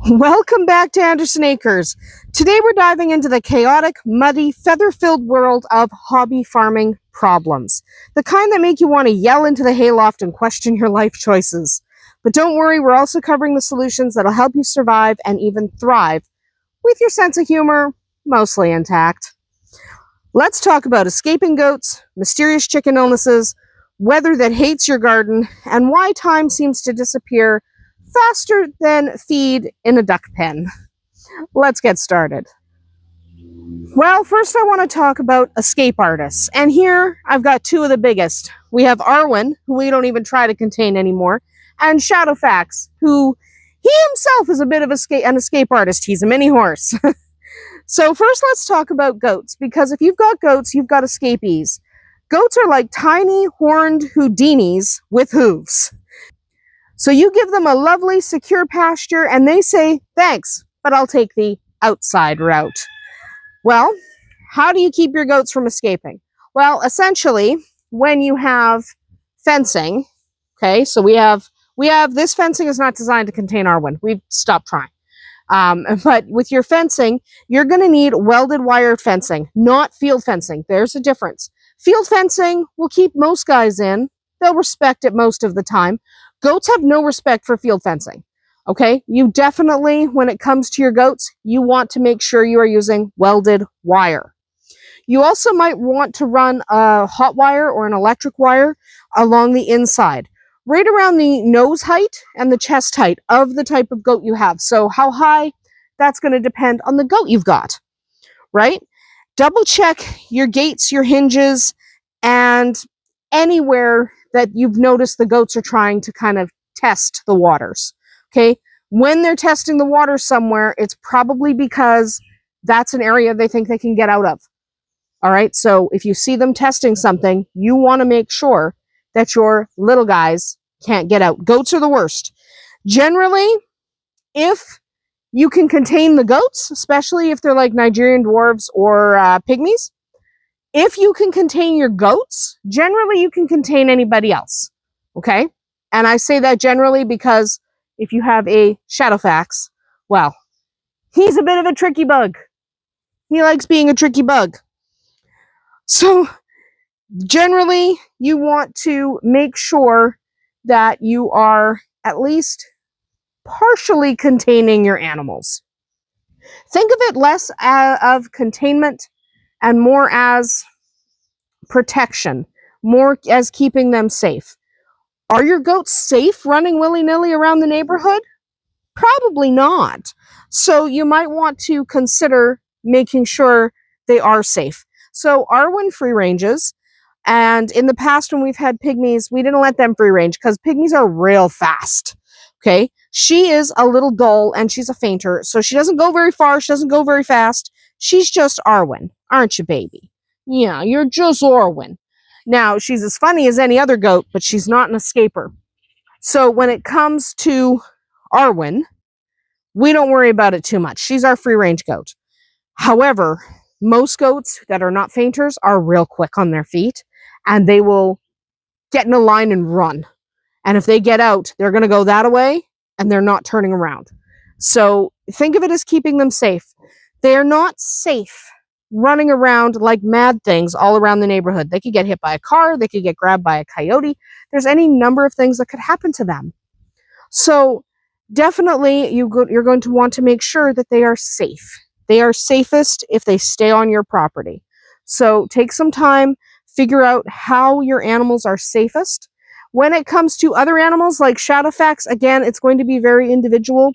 Welcome back to Andersen Acres. Today we're diving into the chaotic, muddy, feather-filled world of hobby farming problems. The kind that make you want to yell into the hayloft and question your life choices. But don't worry, we're also covering the solutions that'll help you survive and even thrive, with your sense of humor mostly intact. Let's talk about escaping goats, mysterious chicken illnesses, weather that hates your garden, and why time seems to disappear faster than feed in a duck pen. Let's get started. Well, first I want to talk about escape artists. And here I've got two of the biggest. We have Arwen, who we don't even try to contain anymore, and Shadowfax, who he himself is a bit of an escape artist. He's a mini horse. So first let's talk about goats, because if you've got goats, you've got escapees. Goats are like tiny horned Houdinis with hooves. So you give them a lovely, secure pasture, and they say, thanks, but I'll take the outside route. Well, how do you keep your goats from escaping? Well, essentially, when you have fencing, okay, so we have this fencing is not designed to contain Arwen. We've stopped trying. But with your fencing, you're going to need welded wire fencing, not field fencing. There's a difference. Field fencing will keep most guys in. They'll respect it most of the time. Goats have no respect for field fencing. Okay, you definitely, when it comes to your goats, you want to make sure you are using welded wire. You also might want to run a hot wire or an electric wire along the inside, right around the nose height and the chest height of the type of goat you have. So how high, that's going to depend on the goat you've got, right? Double check your gates, your hinges, and anywhere that you've noticed the goats are trying to kind of test the waters. Okay, when they're testing the water somewhere, it's probably because that's an area they think they can get out of. All right, so if you see them testing something, you want to make sure that your little guys can't get out. Goats are the worst. Generally, if you can contain the goats, especially if they're like Nigerian dwarves or pygmies, if you can contain your goats, generally you can contain anybody else. Okay, and I say that generally because if you have a Shadowfax, well, he's a bit of a tricky bug. He likes being a tricky bug. So generally, you want to make sure that you are at least partially containing your animals. Think of it less of containment and more as protection, more as keeping them safe. Are your goats safe running willy-nilly around the neighborhood? Probably not. So you might want to consider making sure they are safe. So Arwen free ranges, and in the past when we've had pygmies, we didn't let them free range because pygmies are real fast. Okay, she is a little dull and she's a fainter, so she doesn't go very far, she doesn't go very fast. She's just Arwen, aren't you, baby? Yeah, you're just Arwen. Now, she's as funny as any other goat, but she's not an escaper. So when it comes to Arwen, we don't worry about it too much. She's our free range goat. However, most goats that are not fainters are real quick on their feet, and they will get in a line and run. And if they get out, they're going to go that way, and they're not turning around. So think of it as keeping them safe. They are not safe running around like mad things all around the neighborhood. They could get hit by a car, they could get grabbed by a coyote. There's any number of things that could happen to them. So definitely you're going to want to make sure that they are safe. They are safest if they stay on your property. So take some time, figure out how your animals are safest. When it comes to other animals like Shadowfax, again, it's going to be very individual,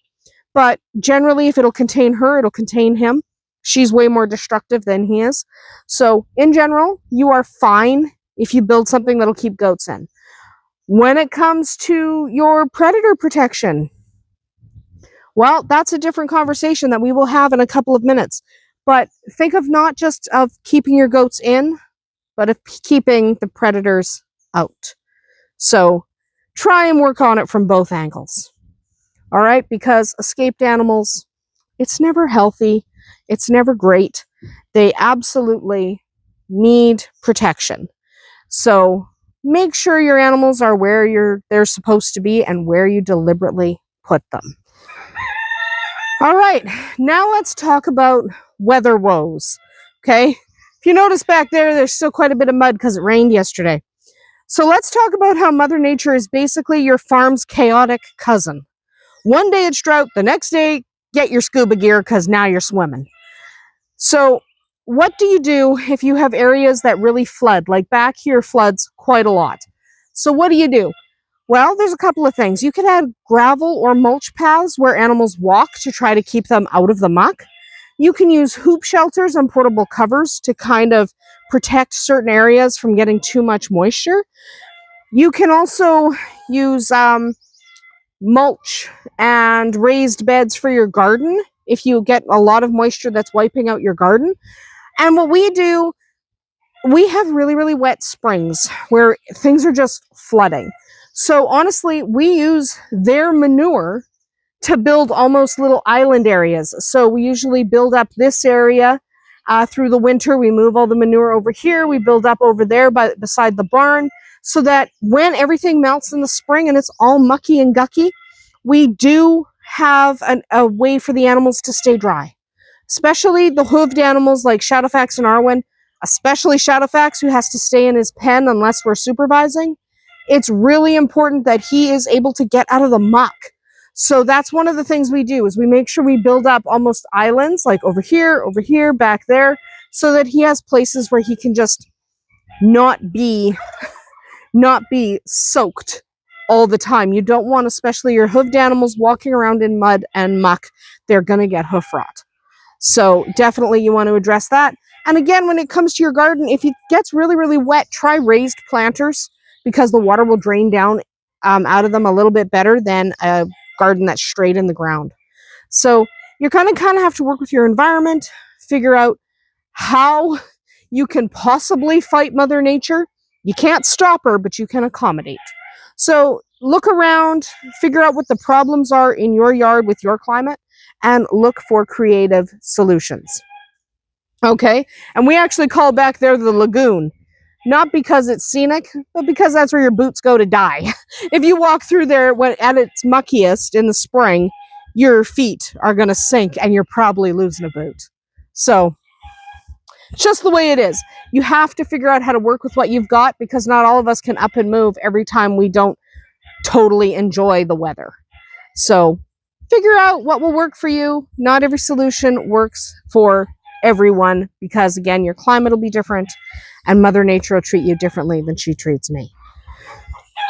but generally if it'll contain her, it'll contain him. She's way more destructive than he is. So in general, you are fine if you build something that'll keep goats in. When it comes to your predator protection, well, that's a different conversation that we will have in a couple of minutes. But think of not just of keeping your goats in, but of keeping the predators out. So try and work on it from both angles. All right, because escaped animals, it's never healthy. It's never great. They absolutely need protection. So make sure your animals are where they're supposed to be and where you deliberately put them. All right, now let's talk about weather woes. Okay, if you notice back there, there's still quite a bit of mud because it rained yesterday. So let's talk about how Mother Nature is basically your farm's chaotic cousin. One day it's drought, the next day, get your scuba gear because now you're swimming. So, what do you do if you have areas that really flood? Like back here floods quite a lot. So, what do you do? Well, there's a couple of things. You could add gravel or mulch paths where animals walk to try to keep them out of the muck. You can use hoop shelters and portable covers to kind of protect certain areas from getting too much moisture. You can also use mulch and raised beds for your garden if you get a lot of moisture that's wiping out your garden. And what we do, we have really, really wet springs where things are just flooding. So honestly, we use their manure to build almost little island areas. So we usually build up this area through the winter. We move all the manure over here. We build up over there beside the barn so that when everything melts in the spring and it's all mucky and gucky, we do have a way for the animals to stay dry. Especially the hooved animals like Shadowfax and Arwen, especially Shadowfax, who has to stay in his pen unless we're supervising. It's really important that he is able to get out of the muck. So that's one of the things we do, is we make sure we build up almost islands, like over here, back there, so that he has places where he can just not be soaked all the time. You don't want, especially your hooved animals, walking around in mud and muck. They're going to get hoof rot. So definitely you want to address that. And again, when it comes to your garden, if it gets really, really wet, try raised planters because the water will drain down out of them a little bit better than a garden that's straight in the ground. So you're kind of have to work with your environment, figure out how you can possibly fight Mother Nature. You can't stop her, but you can accommodate. So look around, figure out what the problems are in your yard with your climate, and look for creative solutions. Okay, and we actually call back there the lagoon. Not because it's scenic, but because that's where your boots go to die. If you walk through there when at its muckiest in the spring, your feet are going to sink and you're probably losing a boot. So, it's just the way it is. You have to figure out how to work with what you've got because not all of us can up and move every time we don't totally enjoy the weather. So, figure out what will work for you. Not every solution works for everyone because, again, your climate will be different and Mother Nature will treat you differently than she treats me.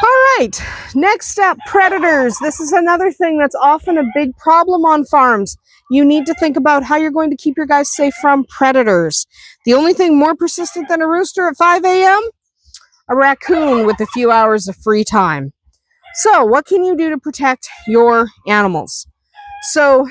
All right, next up, predators. This is another thing that's often a big problem on farms. You need to think about how you're going to keep your guys safe from predators. The only thing more persistent than a rooster at 5 a.m.? A raccoon with a few hours of free time. So, what can you do to protect your animals? So,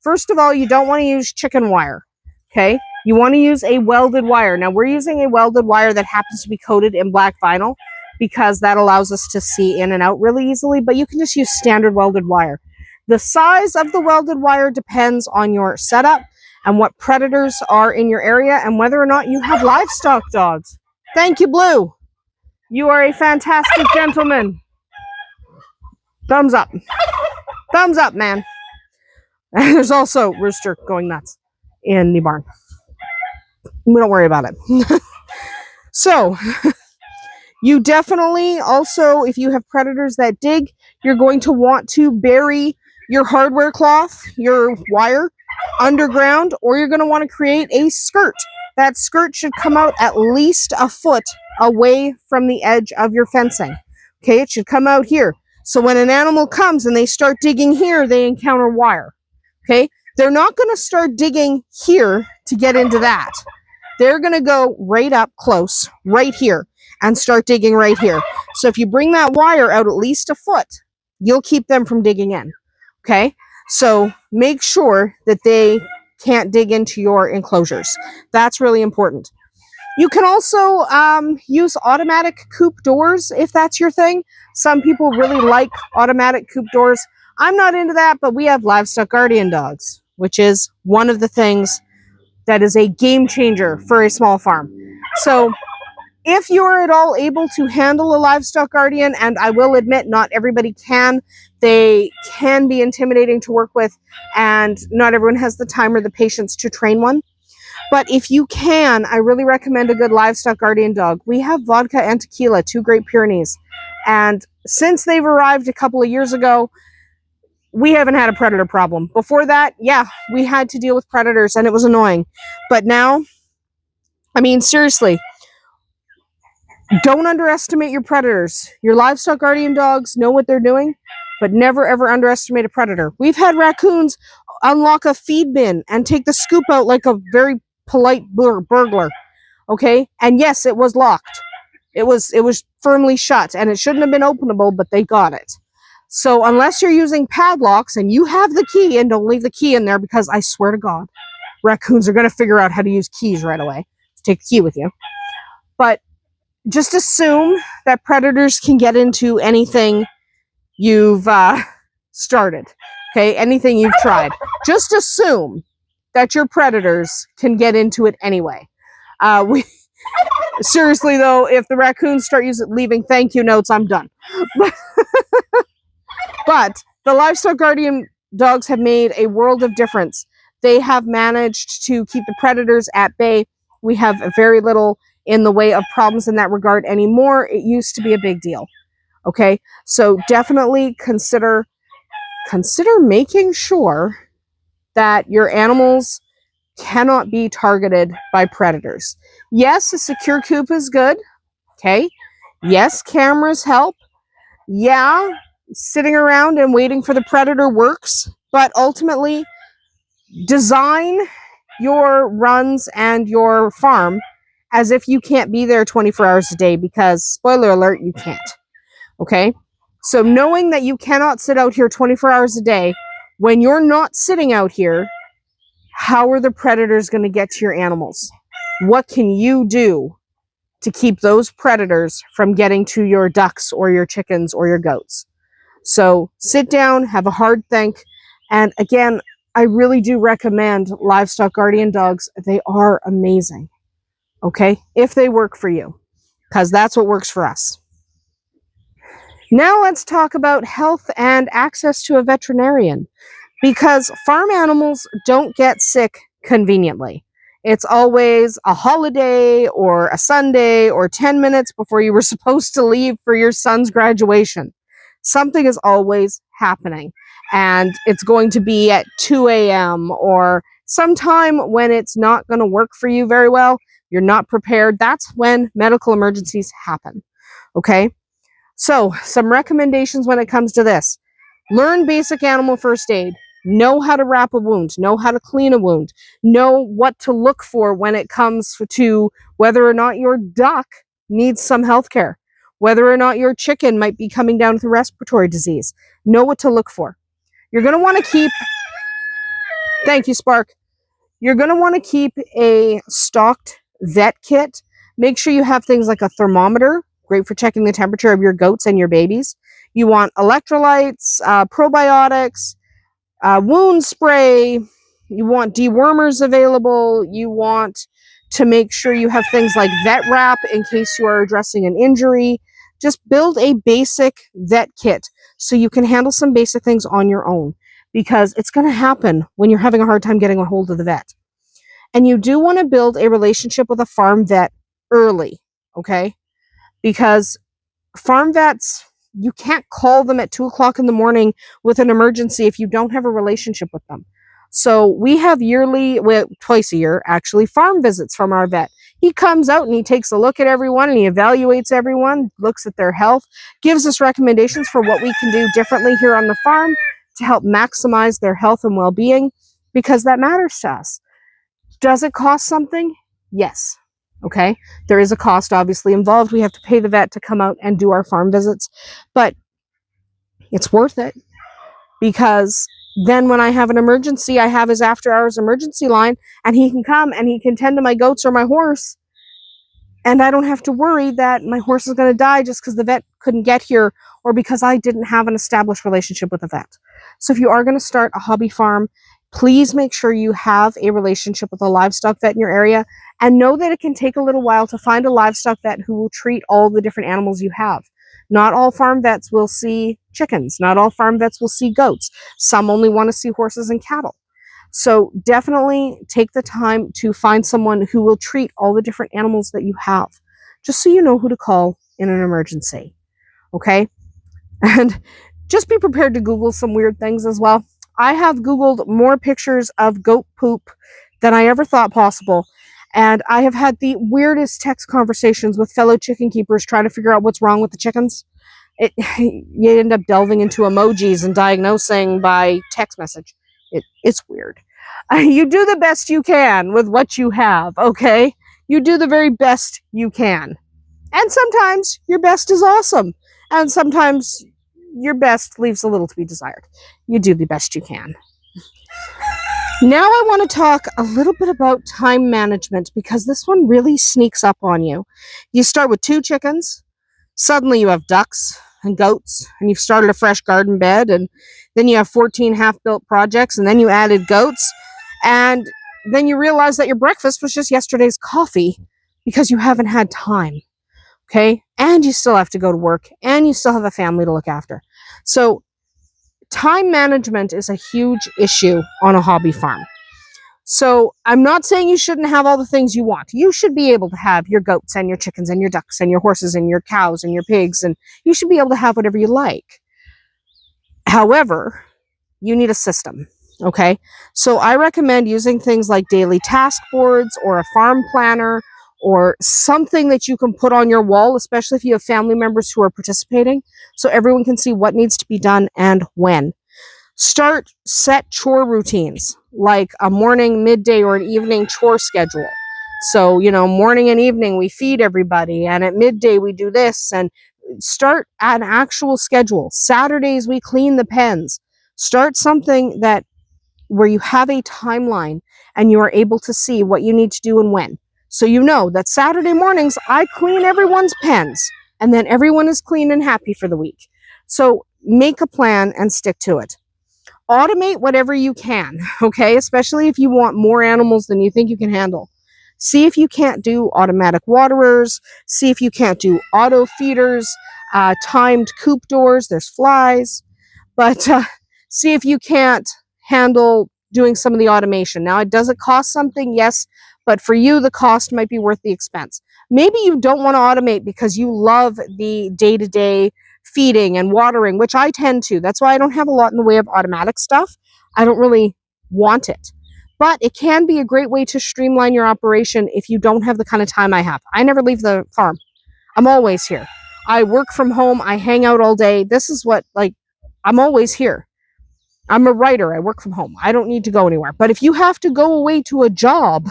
first of all, you don't want to use chicken wire, okay? You want to use a welded wire. Now, we're using a welded wire that happens to be coated in black vinyl because that allows us to see in and out really easily, but you can just use standard welded wire. The size of the welded wire depends on your setup and what predators are in your area and whether or not you have livestock dogs. Thank you, Blue. You are a fantastic gentleman. Thumbs up. Thumbs up, man. And there's also Rooster going nuts in the barn. We don't worry about it. So, you definitely also, if you have predators that dig, you're going to want to bury your hardware cloth, your wire, underground, or you're going to want to create a skirt. That skirt should come out at least a foot away from the edge of your fencing. Okay, it should come out here. So when an animal comes and they start digging here, they encounter wire. Okay, they're not going to start digging here to get into that. They're going to go right up close, right here, and start digging right here. So if you bring that wire out at least a foot, you'll keep them from digging in. Okay, so make sure that they can't dig into your enclosures. That's really important. You can also use automatic coop doors if that's your thing. Some people really like automatic coop doors. I'm not into that, but we have livestock guardian dogs, which is one of the things that is a game changer for a small farm. So If you're at all able to handle a livestock guardian, and I will admit not everybody can, they can be intimidating to work with, and not everyone has the time or the patience to train one. But if you can, I really recommend a good livestock guardian dog. We have Vodka and Tequila, 2 Great Pyrenees. And since they've arrived a couple of years ago, we haven't had a predator problem. Before that, yeah, we had to deal with predators and it was annoying. But now, I mean, seriously, don't underestimate your predators. Your livestock guardian dogs know what they're doing, but never ever underestimate a predator. We've had raccoons unlock a feed bin and take the scoop out like a very polite burglar. Okay? And yes, it was locked. It was firmly shut and it shouldn't have been openable, but they got it. So unless you're using padlocks and you have the key, and don't leave the key in there, because I swear to God, raccoons are going to figure out how to use keys right away. Take the key with you. But just assume that predators can get into anything you've started. Okay, anything you've tried. Just assume that your predators can get into it anyway. Seriously though, if the raccoons start leaving thank you notes, I'm done. But the livestock guardian dogs have made a world of difference. They have managed to keep the predators at bay. We have very little in the way of problems in that regard anymore. It used to be a big deal. Okay, so definitely consider making sure that your animals cannot be targeted by predators. Yes, a secure coop is good. Okay. Yes, cameras help. Yeah, sitting around and waiting for the predator works, but ultimately design your runs and your farm as if you can't be there 24 hours a day, because spoiler alert, you can't. Okay? So knowing that you cannot sit out here 24 hours a day, when you're not sitting out here, how are the predators going to get to your animals? What can you do to keep those predators from getting to your ducks or your chickens or your goats? So sit down, have a hard think. And again, I really do recommend livestock guardian dogs. They are amazing. Okay? If they work for you, because that's what works for us. Now let's talk about health and access to a veterinarian, because farm animals don't get sick conveniently. It's always a holiday or a Sunday or 10 minutes before you were supposed to leave for your son's graduation. Something is always happening, and it's going to be at 2 a.m. or sometime when it's not going to work for you very well. You're not prepared. That's when medical emergencies happen. Okay? So, some recommendations when it comes to this. Learn basic animal first aid. Know how to wrap a wound. Know how to clean a wound. Know what to look for when it comes to whether or not your duck needs some health care. Whether or not your chicken might be coming down with a respiratory disease. Know what to look for. You're going to want to keep... Thank you, Spark. You're going to want to keep a stocked vet kit. Make sure you have things like a thermometer, great for checking the temperature of your goats and your babies. You want electrolytes, probiotics, wound spray. You want dewormers available. You want to make sure you have things like vet wrap in case you are addressing an injury. Just build a basic vet kit so you can handle some basic things on your own, because it's going to happen when you're having a hard time getting a hold of the vet. And you do want to build a relationship with a farm vet early, okay? Because farm vets, you can't call them at 2 o'clock in the morning with an emergency if you don't have a relationship with them. So we have twice a year, actually, farm visits from our vet. He comes out and he takes a look at everyone and he evaluates everyone, looks at their health, gives us recommendations for what we can do differently here on the farm to help maximize their health and well-being, because that matters to us. Does it cost something? Yes. Okay. There is a cost obviously involved. We have to pay the vet to come out and do our farm visits, but it's worth it, because then when I have an emergency, I have his after hours emergency line and he can come and he can tend to my goats or my horse. And I don't have to worry that my horse is going to die just because the vet couldn't get here or because I didn't have an established relationship with a vet. So if you are going to start a hobby farm, Please make sure you have a relationship with a livestock vet in your area, and know that it can take a little while to find a livestock vet who will treat all the different animals you have. Not all farm vets will see chickens. Not all farm vets will see goats. Some only want to see horses and cattle. So definitely take the time to find someone who will treat all the different animals that you have, just so you know who to call in an emergency. Okay? And just be prepared to Google some weird things as well. I have Googled more pictures of goat poop than I ever thought possible. And I have had the weirdest text conversations with fellow chicken keepers trying to figure out what's wrong with the chickens. You end up delving into emojis and diagnosing by text message. It's weird. You do the best you can with what you have, okay? You do the very best you can. And sometimes your best is awesome. And sometimes your best leaves a little to be desired. You do the best you can. Now I want to talk a little bit about time management, because this one really sneaks up on you. You start with 2 chickens, suddenly you have ducks and goats, and you've started a fresh garden bed, and then you have 14 half-built projects, and then you added goats, and then you realize that your breakfast was just yesterday's coffee because you haven't had time. Okay? And you still have to go to work, and you still have a family to look after. So time management is a huge issue on a hobby farm. So I'm not saying you shouldn't have all the things you want. You should be able to have your goats and your chickens and your ducks and your horses and your cows and your pigs, and you should be able to have whatever you like. However, you need a system. Okay? So I recommend using things like daily task boards or a farm planner, or something that you can put on your wall, especially if you have family members who are participating, so everyone can see what needs to be done and when. Start set chore routines, like a morning, midday, or an evening chore schedule. So, morning and evening we feed everybody, and at midday we do this, and start an actual schedule. Saturdays we clean the pens. Start something where you have a timeline and you are able to see what you need to do and when. So you know that Saturday mornings, I clean everyone's pens, and then everyone is clean and happy for the week. So make a plan and stick to it. Automate whatever you can, okay? Especially if you want more animals than you think you can handle. See if you can't do automatic waterers. See if you can't do auto feeders, timed coop doors. There's flies. But see if you can't handle doing some of the automation. Now, does it cost something? Yes. But for you, the cost might be worth the expense. Maybe you don't want to automate because you love the day-to-day feeding and watering, which I tend to. That's why I don't have a lot in the way of automatic stuff. I don't really want it. But it can be a great way to streamline your operation if you don't have the kind of time I have. I never leave the farm. I'm always here. I work from home. I hang out all day. This is I'm always here. I'm a writer. I work from home. I don't need to go anywhere. But if you have to go away to a job,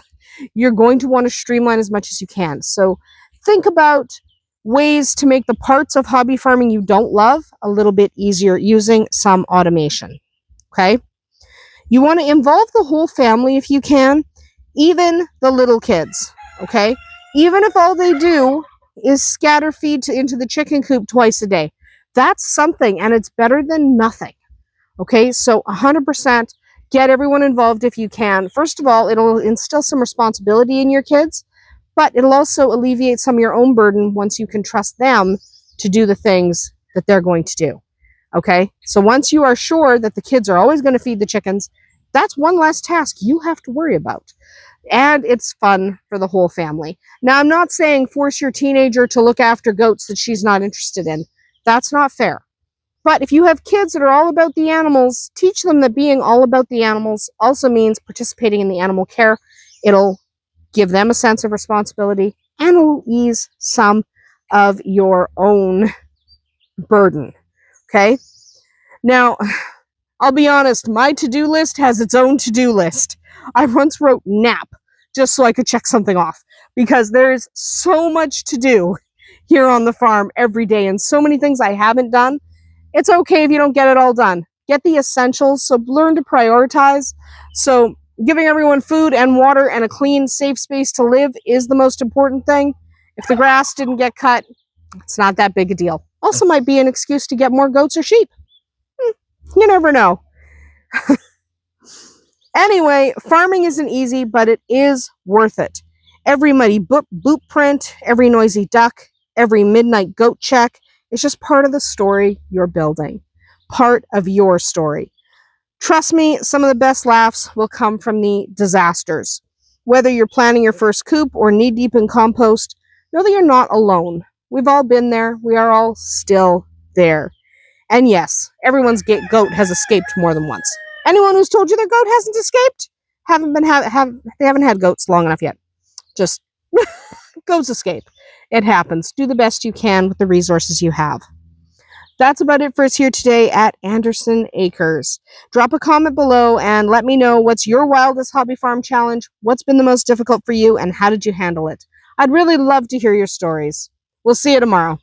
you're going to want to streamline as much as you can. So think about ways to make the parts of hobby farming you don't love a little bit easier using some automation. Okay? You want to involve the whole family if you can, even the little kids. Okay? Even if all they do is scatter feed into the chicken coop twice a day. That's something, and it's better than nothing. Okay? So 100% get everyone involved if you can. First of all, it'll instill some responsibility in your kids, but it'll also alleviate some of your own burden once you can trust them to do the things that they're going to do. Okay? So once you are sure that the kids are always going to feed the chickens, that's one less task you have to worry about. And it's fun for the whole family. Now, I'm not saying force your teenager to look after goats that she's not interested in. That's not fair. But if you have kids that are all about the animals, teach them that being all about the animals also means participating in the animal care. It'll give them a sense of responsibility, and it'll ease some of your own burden. Okay? Now, I'll be honest, my to-do list has its own to-do list. I once wrote nap just so I could check something off, because there's so much to do here on the farm every day and so many things I haven't done. It's okay if you don't get it all done. Get the essentials, so learn to prioritize. So giving everyone food and water and a clean, safe space to live is the most important thing. If the grass didn't get cut, it's not that big a deal. Also might be an excuse to get more goats or sheep. You never know. Anyway, farming isn't easy, but it is worth it. Every muddy boot print, every noisy duck, every midnight goat check is just part of the story you're building. Part of your story. Trust me, some of the best laughs will come from the disasters. Whether you're planning your first coop or knee-deep in compost, know that you're not alone. We've all been there. We are all still there. And yes, everyone's goat has escaped more than once. Anyone who's told you their goat hasn't escaped they haven't had goats long enough yet. Just goats escape. It happens. Do the best you can with the resources you have. That's about it for us here today at Andersen Acres. Drop a comment below and let me know what's your wildest hobby farm challenge, what's been the most difficult for you, and how did you handle it? I'd really love to hear your stories. We'll see you tomorrow.